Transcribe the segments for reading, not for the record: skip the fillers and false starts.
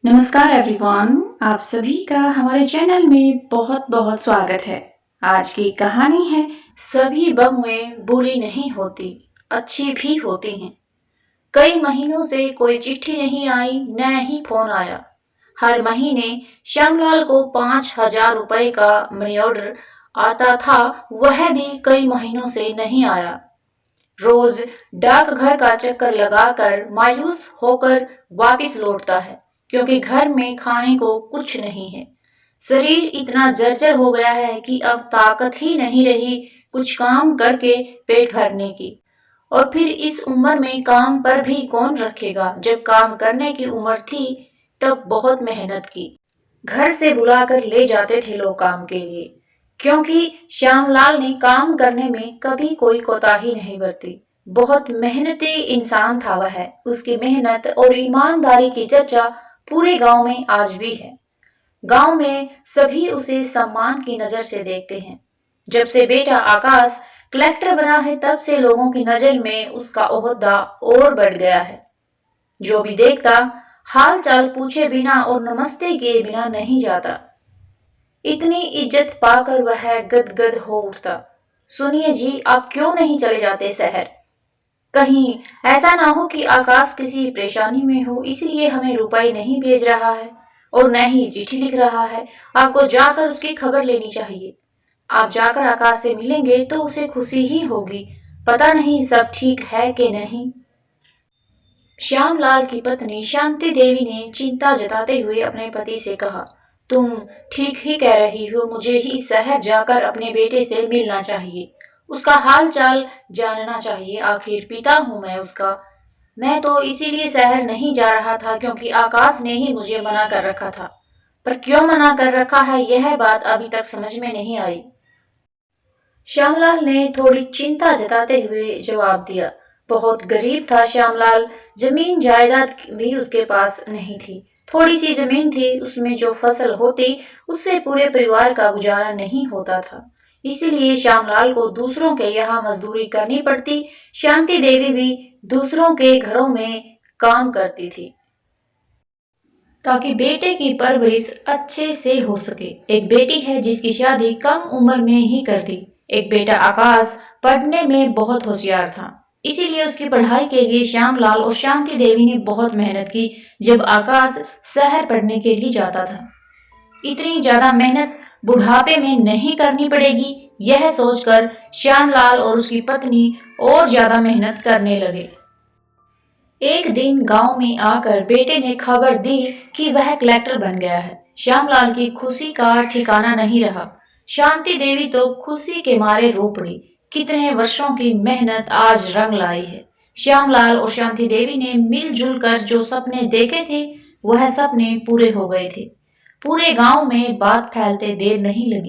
नमस्कार एवरीवन, आप सभी का हमारे चैनल में बहुत बहुत स्वागत है। आज की कहानी है सभी बहुएं बुरी नहीं होती, अच्छी भी होती हैं। कई महीनों से कोई चिट्ठी नहीं आई, न ही फोन आया। हर महीने श्यामलाल को 5,000 रुपए का मनी ऑर्डर आता था, वह भी कई महीनों से नहीं आया। रोज डाकघर का चक्कर लगाकर मायूस होकर वापस लौटता है, क्योंकि घर में खाने को कुछ नहीं है। शरीर इतना जर्जर हो गया है कि अब ताकत ही नहीं रही कुछ काम करके पेट भरने की। और फिर इस उम्र में काम पर भी कौन रखेगा। जब काम करने की उम्र थी तब बहुत मेहनत की। घर से बुलाकर ले जाते थे लोग काम के लिए, क्योंकि श्यामलाल ने काम करने में कभी कोई कोताही नहीं बरती। बहुत मेहनती इंसान था वह। उसकी मेहनत और ईमानदारी की चर्चा पूरे गांव में आज भी है। गांव में सभी उसे सम्मान की नजर से देखते हैं। जब से बेटा आकाश कलेक्टर बना है तब से लोगों की नजर में उसका ओहदा और बढ़ गया है। जो भी देखता हाल चाल पूछे बिना और नमस्ते किए बिना नहीं जाता। इतनी इज्जत पाकर वह गदगद हो उठता। सुनिए जी, आप क्यों नहीं चले जाते शहर? कहीं ऐसा ना हो कि आकाश किसी परेशानी में हो, इसलिए हमें रुपए नहीं भेज रहा है और न ही चिट्ठी लिख रहा है। आपको जाकर उसकी खबर लेनी चाहिए। आप जाकर आकाश से मिलेंगे तो उसे खुशी ही होगी। पता नहीं सब ठीक है कि नहीं। श्यामलाल की पत्नी शांति देवी ने चिंता जताते हुए अपने पति से कहा, तुम ठीक ही कह रही हो, मुझे ही शहर जाकर अपने बेटे से मिलना चाहिए, उसका हाल चाल जानना चाहिए। आखिर पिता हूं मैं उसका। मैं तो इसीलिए शहर नहीं जा रहा था क्योंकि आकाश ने ही मुझे मना कर रखा था। पर क्यों मना कर रखा है, यह बात अभी तक समझ में नहीं आई। श्यामलाल ने थोड़ी चिंता जताते हुए जवाब दिया, बहुत गरीब था श्यामलाल। जमीन जायदाद भी उसके पास नहीं थी। थोड़ी सी जमीन थी, उसमें जो फसल होती उससे पूरे परिवार का गुजारा नहीं होता था। इसीलिए श्यामलाल को दूसरों के यहाँ मजदूरी करनी पड़ती। शांति देवी भी दूसरों के घरों में काम करती थी ताकि बेटे की परवरिश अच्छे से हो सके। एक बेटी है जिसकी शादी कम उम्र में ही कर दी। एक बेटा आकाश पढ़ने में बहुत होशियार था, इसीलिए उसकी पढ़ाई के लिए श्यामलाल और शांति देवी ने बहुत मेहनत की। जब आकाश शहर पढ़ने के लिए जाता था, इतनी ज्यादा मेहनत बुढ़ापे में नहीं करनी पड़ेगी, यह सोचकर श्यामलाल और उसकी पत्नी और ज्यादा मेहनत करने लगे। एक दिन गांव में आकर बेटे ने खबर दी कि वह कलेक्टर बन गया है। श्यामलाल की खुशी का ठिकाना नहीं रहा। शांति देवी तो खुशी के मारे रो पड़ी। कितने वर्षों की मेहनत आज रंग लाई है। श्यामलाल और शांति देवी ने मिलजुल कर जो सपने देखे थे वह सपने पूरे हो गए थे। पूरे गांव में बात फैलते देर नहीं लगी।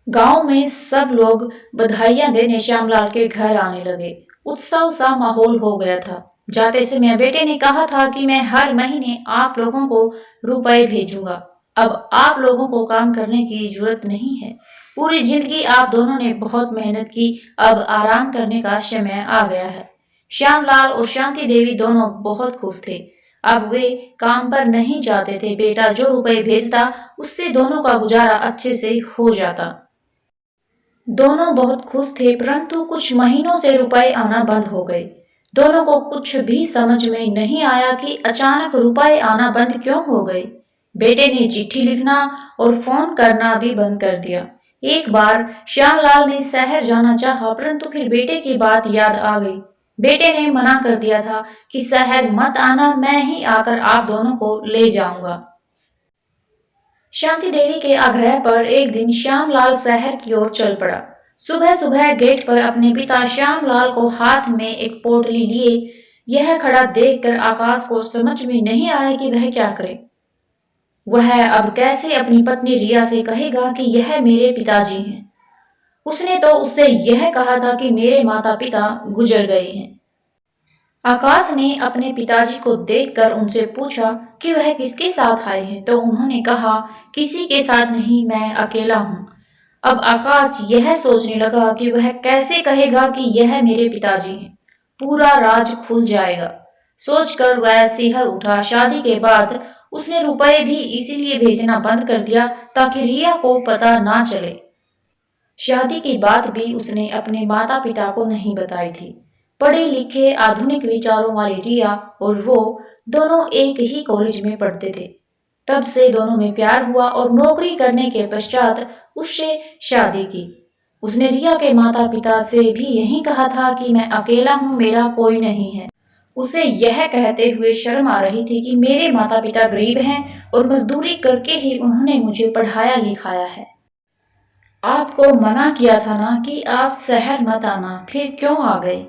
गांव में सब लोग बधाइयां देने श्यामलाल के घर आने लगे। उत्सव सा माहौल हो गया था। जाते समय बेटे ने कहा था कि मैं हर महीने आप लोगों को रुपए भेजूंगा। अब आप लोगों को काम करने की जरूरत नहीं है। पूरी जिंदगी आप दोनों ने बहुत मेहनत की, अब आराम करने का समय आ गया है। श्यामलाल और शांति देवी दोनों बहुत खुश थे। अब वे काम पर नहीं जाते थे। बेटा जो रुपए भेजता उससे दोनों का गुजारा अच्छे से हो जाता। दोनों बहुत खुश थे, परंतु कुछ महीनों से रुपए आना बंद हो गए। दोनों को कुछ भी समझ में नहीं आया कि अचानक रुपए आना बंद क्यों हो गए। बेटे ने चिट्ठी लिखना और फोन करना भी बंद कर दिया। एक बार श्यामलाल ने शहर जाना चाहा, परंतु फिर बेटे की बात याद आ गई। बेटे ने मना कर दिया था कि शहर मत आना, मैं ही आकर आप दोनों को ले जाऊंगा। शांति देवी के आग्रह पर एक दिन श्यामलाल शहर की ओर चल पड़ा। सुबह सुबह गेट पर अपने पिता श्यामलाल को हाथ में एक पोटली लिए यह खड़ा देखकर आकाश को समझ में नहीं आया कि वह क्या करे। वह अब कैसे अपनी पत्नी रिया से कहेगा कि यह मेरे पिताजी हैं। उसने तो उससे यह कहा था कि मेरे माता पिता गुजर गए हैं। आकाश ने अपने पिताजी को देखकर उनसे पूछा कि वह किसके साथ आए हैं, तो उन्होंने कहा किसी के साथ नहीं, मैं अकेला हूँ। अब आकाश यह सोचने लगा कि वह कैसे कहेगा कि यह मेरे पिताजी हैं। पूरा राज खुल जाएगा। सोचकर वह सिहर उठा। शादी के बाद उसने रुपए भी इसीलिए भेजना बंद कर दिया ताकि रिया को पता ना चले। शादी की बात भी उसने अपने माता पिता को नहीं बताई थी। पढ़े लिखे आधुनिक विचारों वाली रिया और वो दोनों एक ही कॉलेज में पढ़ते थे। तब से दोनों में प्यार हुआ और नौकरी करने के पश्चात उससे शादी की। उसने रिया के माता पिता से भी यही कहा था कि मैं अकेला हूँ, मेरा कोई नहीं है। उसे यह कहते हुए शर्म आ रही थी कि मेरे माता पिता गरीब हैं और मजदूरी करके ही उन्होंने मुझे पढ़ाया लिखाया है। आपको मना किया था ना कि आप शहर मत आना, फिर क्यों आ गए?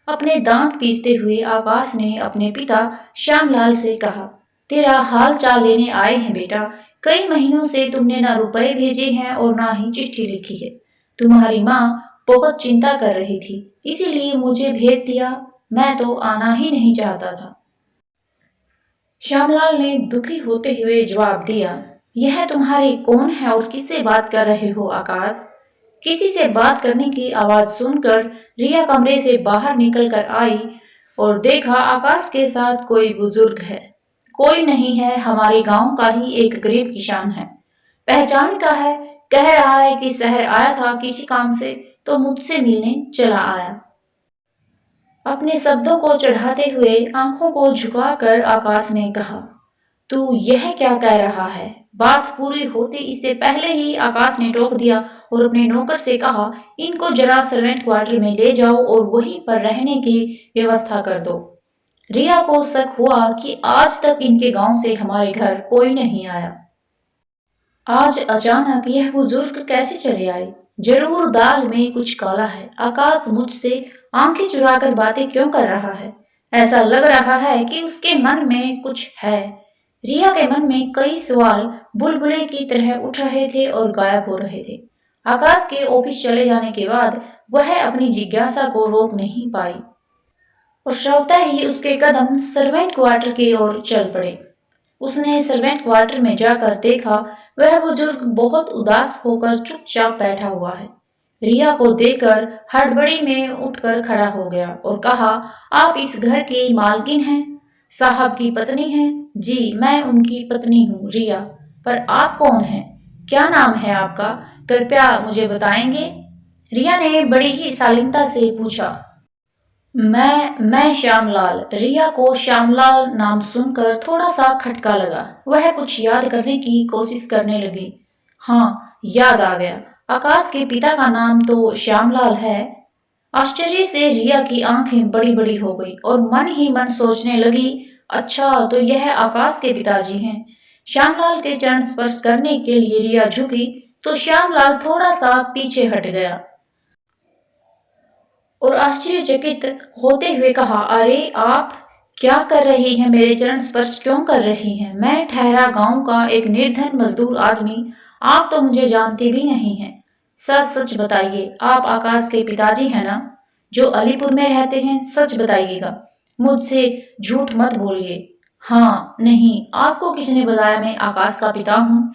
अपने दांत पीसते हुए आकाश ने अपने पिता श्यामलाल से कहा, तेरा हाल चाल लेने आए हैं बेटा। कई महीनों से तुमने ना रुपए भेजे हैं और ना ही चिट्ठी लिखी है। तुम्हारी माँ बहुत चिंता कर रही थी, इसीलिए मुझे भेज दिया। मैं तो आना ही नहीं चाहता था। श्यामलाल ने दुखी होते हुए जवाब दिया, यह तुम्हारे कौन है और किससे बात कर रहे हो आकाश? किसी से बात करने की आवाज सुनकर रिया कमरे से बाहर निकल कर आई और देखा आकाश के साथ कोई बुजुर्ग है। कोई नहीं है, हमारे गांव का ही एक गरीब किसान है। पहचान का है, कह रहा है कि शहर आया था किसी काम से, तो मुझसे मिलने चला आया। अपने शब्दों को चढ़ाते हुए आंखों को झुकाकर आकाश ने कहा, तू यह क्या कह रहा है? बात पूरी होती इससे पहले ही आकाश ने टोक दिया और अपने नौकर से कहा, इनको जरा सर्वेंट क्वार्टर में ले जाओ और वहीं पर रहने की व्यवस्था कर दो। रिया को शक हुआ कि आज तक इनके गांव से हमारे घर कोई नहीं आया। आज अचानक यह बुजुर्ग कैसे चले आए? जरूर दाल में कुछ काला है। आकाश मुझसे आंखें चुराकर बातें क्यों कर रहा है? ऐसा लग रहा है कि उसके मन में कुछ है। रिया के मन में कई सवाल बुलबुले की तरह उठ रहे थे और गायब हो रहे थे। आकाश के ऑफिस चले जाने के बाद वह अपनी जिज्ञासा को रोक नहीं पाई और स्वतः ही उसके कदम सर्वेंट क्वार्टर की ओर चल पड़े। उसने सर्वेंट क्वार्टर में जाकर देखा, वह बुजुर्ग बहुत उदास होकर चुपचाप बैठा हुआ है। रिया को देखकर हड़बड़ी में उठकर खड़ा हो गया और कहा, आप इस घर की मालकिन हैं? साहब की पत्नी हैं? जी, मैं उनकी पत्नी हूँ रिया। पर आप कौन हैं? क्या नाम है आपका? कृपया मुझे बताएंगे? रिया ने बड़ी ही शालीनता से पूछा। मैं श्यामलाल। रिया को श्यामलाल नाम सुनकर थोड़ा सा खटका लगा। वह कुछ याद करने की कोशिश करने लगी। हाँ, याद आ गया। आकाश के पिता का नाम तो श्यामलाल है। आश्चर्य से रिया की आंखें बड़ी बड़ी हो गई और मन ही मन सोचने लगी, अच्छा तो यह आकाश के पिताजी हैं। श्यामलाल के चरण स्पर्श करने के लिए रिया झुकी तो श्यामलाल थोड़ा सा पीछे हट गया और आश्चर्यचकित होते हुए कहा, अरे आप क्या कर रही हैं? मेरे चरण स्पर्श क्यों कर रही हैं? मैं ठहरा गांव का एक निर्धन मजदूर आदमी, आप तो मुझे जानते भी नहीं हैं। सच सच बताइए, आप आकाश के पिताजी हैं ना, जो अलीपुर में रहते हैं? सच बताइएगा, मुझसे झूठ मत बोलिए। हाँ नहीं, आपको किसने बताया मैं आकाश का पिता हूँ?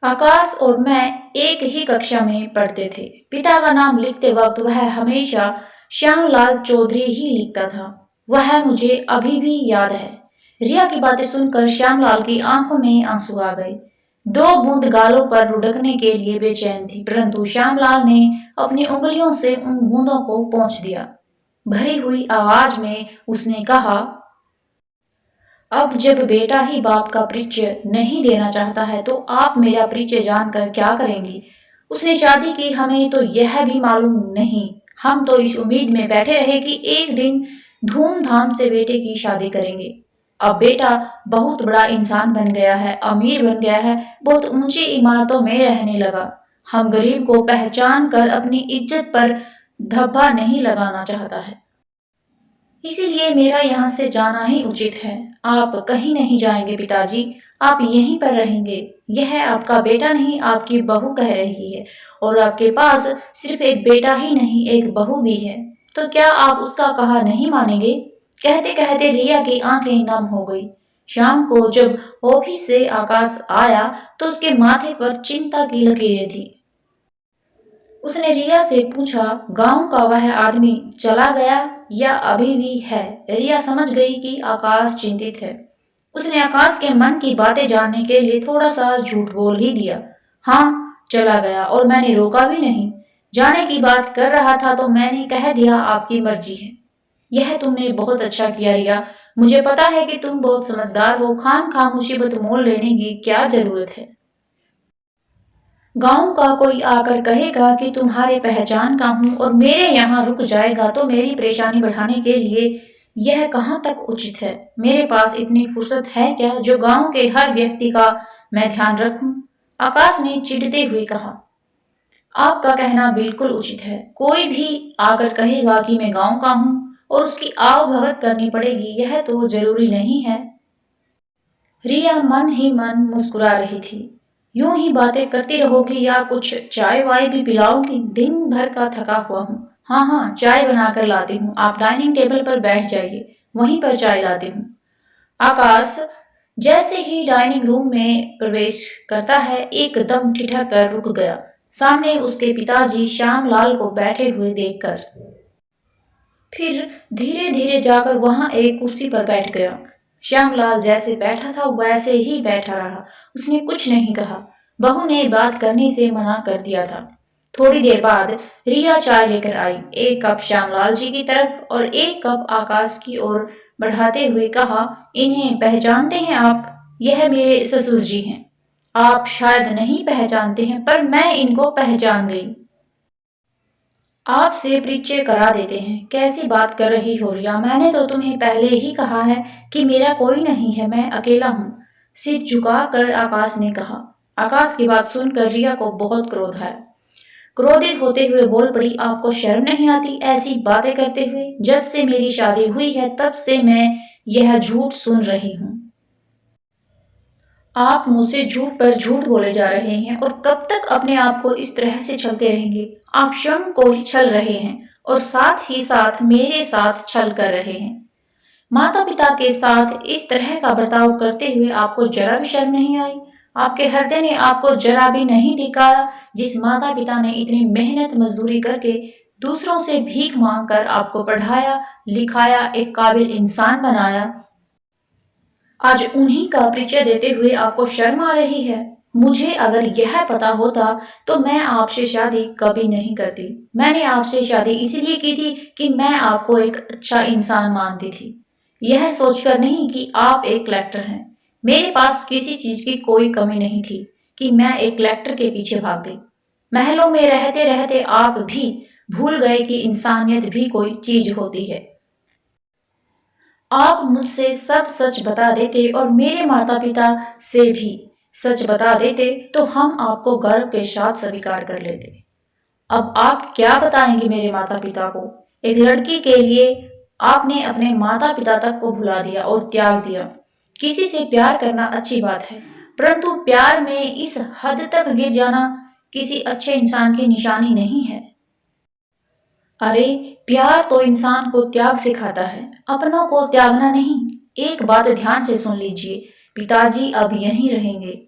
आकाश और मैं एक ही कक्षा में पढ़ते थे। पिता का नाम लिखते वक्त वह हमेशा श्यामलाल चौधरी ही लिखता था। वह मुझे अभी भी याद है। रिया की बातें सुनकर श्यामलाल की आंखों में आंसू आ गए। दो बूंद गालों पर लुढ़कने के लिए बेचैन थी, परंतु श्यामलाल ने अपनी उंगलियों से उन बूंदों को पोंछ दिया। भरी हुई आवाज में उसने कहा, अब जब बेटा ही बाप का परिचय नहीं देना चाहता है तो आप मेरा परिचय जानकर क्या करेंगी? उसने शादी की, हमें तो यह भी मालूम नहीं। हम तो इस उम्मीद में बैठे रहे कि एक दिन धूमधाम से बेटे की शादी करेंगे। अब बेटा बहुत बड़ा इंसान बन गया है, अमीर बन गया है, बहुत ऊंची इमारतों में रहने लगा। हम गरीब को पहचान कर अपनी इज्जत पर धब्बा नहीं लगाना चाहता है। इसीलिए मेरा यहाँ से जाना ही उचित है। आप कहीं नहीं जाएंगे पिताजी, आप यहीं पर रहेंगे। यह आपका बेटा नहीं, आपकी बहू कह रही है और आपके पास सिर्फ एक बेटा ही नहीं, एक बहू भी है। तो क्या आप उसका कहा नहीं मानेंगे? कहते कहते रिया की आंखें नम हो गई। शाम को जब ऑफिस से आकाश आया तो उसके माथे पर चिंता की लकीरें थी। उसने रिया से पूछा, गांव का वह आदमी चला गया या अभी भी है? रिया समझ गई कि आकाश चिंतित है। उसने आकाश के मन की बातें जानने के लिए थोड़ा सा झूठ बोल ही दिया। हाँ, चला गया और मैंने रोका भी नहीं। जाने की बात कर रहा था तो मैंने कह दिया आपकी मर्जी है। यह तुमने बहुत अच्छा किया रिया। मुझे पता है कि तुम बहुत समझदार हो, खाम खा मुसीबत मोल लेने की क्या जरूरत है। गांव का कोई आकर कहेगा कि तुम्हारे पहचान का हूं और मेरे यहाँ रुक जाएगा तो मेरी परेशानी बढ़ाने के लिए यह कहाँ तक उचित है। मेरे पास इतनी फुर्सत है क्या जो गांव के हर व्यक्ति का मैं ध्यान रखूं। आकाश ने चिढ़ते हुए कहा। आपका कहना बिल्कुल उचित है। कोई भी आकर कहेगा कि मैं गांव का हूं और उसकी आव भगत करनी पड़ेगी, यह तो जरूरी नहीं है। रिया मन ही मन मुस्कुरा रही थी। यूं ही बातें करती रहोगी या कुछ चाय वाय भी पिलाओगी? दिन भर का थका हुआ हूँ। हाँ हाँ, चाय बनाकर लाती हूँ, आप डाइनिंग टेबल पर बैठ जाइए, वहीं पर चाय लाती हूँ। आकाश जैसे ही डाइनिंग रूम में प्रवेश करता है एकदम ठिठक कर रुक गया, सामने उसके पिताजी श्यामलाल को बैठे हुए देखकर। फिर धीरे धीरे जाकर वहां एक कुर्सी पर बैठ गया। श्यामलाल जैसे बैठा था वैसे ही बैठा रहा। उसने कुछ नहीं कहा। बहू ने बात करने से मना कर दिया था। थोड़ी देर बाद रिया चाय लेकर आई, एक कप श्यामलाल जी की तरफ और एक कप आकाश की ओर बढ़ाते हुए कहा, इन्हें पहचानते हैं आप? यह मेरे ससुर जी हैं। आप शायद नहीं पहचानते हैं पर मैं इनको पहचान गई। आपसे परिचय करा देते हैं। कैसी बात कर रही हो रिया? मैंने तो तुम्हें पहले ही कहा है कि मेरा कोई नहीं है, मैं अकेला हूँ। सिर झुकाकर आकाश ने कहा। आकाश की बात सुनकर रिया को बहुत क्रोध आया। क्रोधित होते हुए बोल पड़ी, आपको शर्म नहीं आती ऐसी बातें करते हुए? जब से मेरी शादी हुई है तब से मैं यह झूठ सुन रही हूँ। आप मुझसे झूठ पर झूठ बोले जा रहे हैं और कब तक अपने आप को इस तरह से छलते रहेंगे? आप स्वयं को ही छल रहे हैं और साथ ही साथ मेरे साथ छल कर रहे हैं। माता पिता के साथ इस तरह का बर्ताव करते हुए आपको जरा भी शर्म नहीं आई? आपके हृदय ने आपको जरा भी नहीं धिक्कारा? जिस माता पिता ने इतनी मेहनत मजदूरी करके दूसरों से भीख मांग कर आपको पढ़ाया लिखाया एक काबिल इंसान बनाया, आज उन्हीं का परिचय देते हुए आपको शर्म आ रही है? मुझे अगर यह पता होता तो मैं आपसे शादी कभी नहीं करती। मैंने आपसे शादी इसलिए की थी कि मैं आपको एक अच्छा इंसान मानती थी, यह सोचकर नहीं कि आप एक कलेक्टर हैं। मेरे पास किसी चीज की कोई कमी नहीं थी कि मैं एक कलेक्टर के पीछे भाग गई। महलों में रहते रहते आप भी भूल गए कि इंसानियत भी कोई चीज होती है। आप मुझसे सब सच बता देते और मेरे माता पिता से भी सच बता देते तो हम आपको गर्व के साथ स्वीकार कर लेते। अब आप क्या बताएंगे मेरे माता पिता को? एक लड़की के लिए आपने अपने माता पिता तक को भुला दिया और त्याग दिया। किसी से प्यार करना अच्छी बात है, परंतु प्यार में इस हद तक गिर जाना किसी अच्छे इंसान की निशानी नहीं है। अरे, प्यार तो इंसान को त्याग सिखाता है, अपनों को त्यागना नहीं। एक बात ध्यान से सुन लीजिए, पिताजी अब यहीं रहेंगे।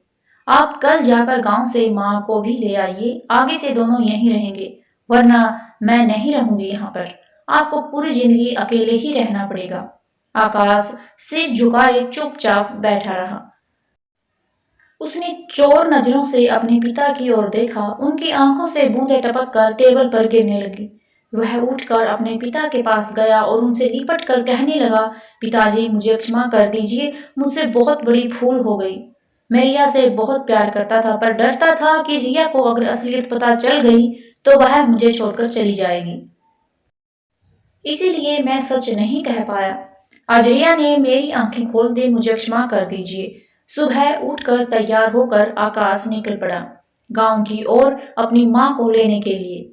आप कल जाकर गांव से माँ को भी ले आइए, आगे से दोनों यहीं रहेंगे, वरना मैं नहीं रहूंगी यहाँ पर। आपको पूरी जिंदगी अकेले ही रहना पड़ेगा। आकाश सिर झुकाए चुपचाप बैठा रहा। उसने चोर नजरों से अपने पिता की ओर देखा, उनकी आंखों से बूंदें टपक कर टेबल पर गिरने लगी। वह उठकर अपने पिता के पास गया और उनसे लिपट कर कहने लगा, पिताजी मुझे क्षमा कर दीजिए, मुझसे बहुत बड़ी भूल हो गई। मैं रिया से बहुत प्यार करता था पर डरता था कि रिया को अगर असलियत पता चल गई तो वह मुझे छोड़कर चली जाएगी, इसीलिए मैं सच नहीं कह पाया। आज रिया ने मेरी आंखें खोल दी, मुझे क्षमा कर दीजिए। सुबह उठकर तैयार होकर आकाश निकल पड़ा गांव की ओर अपनी माँ को लेने के लिए।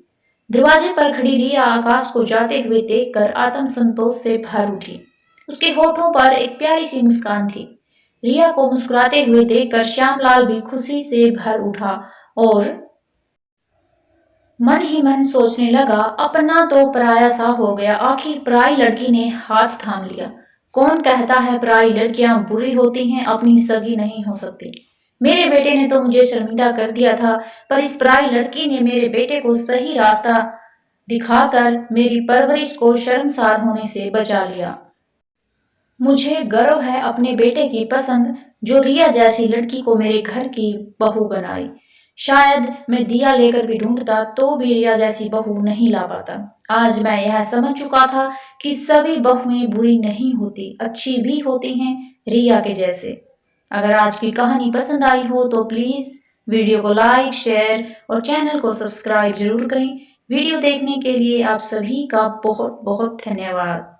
दरवाजे पर खड़ी रिया आकाश को जाते हुए देखकर आत्म संतोष से भर उठी। उसके होठों पर एक प्यारी सी मुस्कान थी। रिया को मुस्कुराते हुए देखकर श्यामलाल भी खुशी से भर उठा और मन ही मन सोचने लगा, अपना तो पराया सा हो गया, आखिर पराई लड़की ने हाथ थाम लिया। कौन कहता है पराई लड़कियां बुरी होती हैं, अपनी सगी नहीं हो सकती। मेरे बेटे ने तो मुझे शर्मिंदा कर दिया था, पर इस पराई लड़की ने मेरे बेटे को सही रास्ता दिखाकर मेरी परवरिश को शर्मसार होने से बचा लिया। मुझे गर्व है अपने बेटे की पसंद, जो रिया जैसी लड़की को मेरे घर की बहू बनाई। शायद मैं दिया लेकर भी ढूंढता तो भी रिया जैसी बहू नहीं ला पाता। आज मैं यह समझ चुका था कि सभी बहुएं बुरी नहीं होती, अच्छी भी होती हैं, रिया के जैसे। अगर आज की कहानी पसंद आई हो तो प्लीज़ वीडियो को लाइक, शेयर और चैनल को सब्सक्राइब जरूर करें। वीडियो देखने के लिए आप सभी का बहुत बहुत धन्यवाद।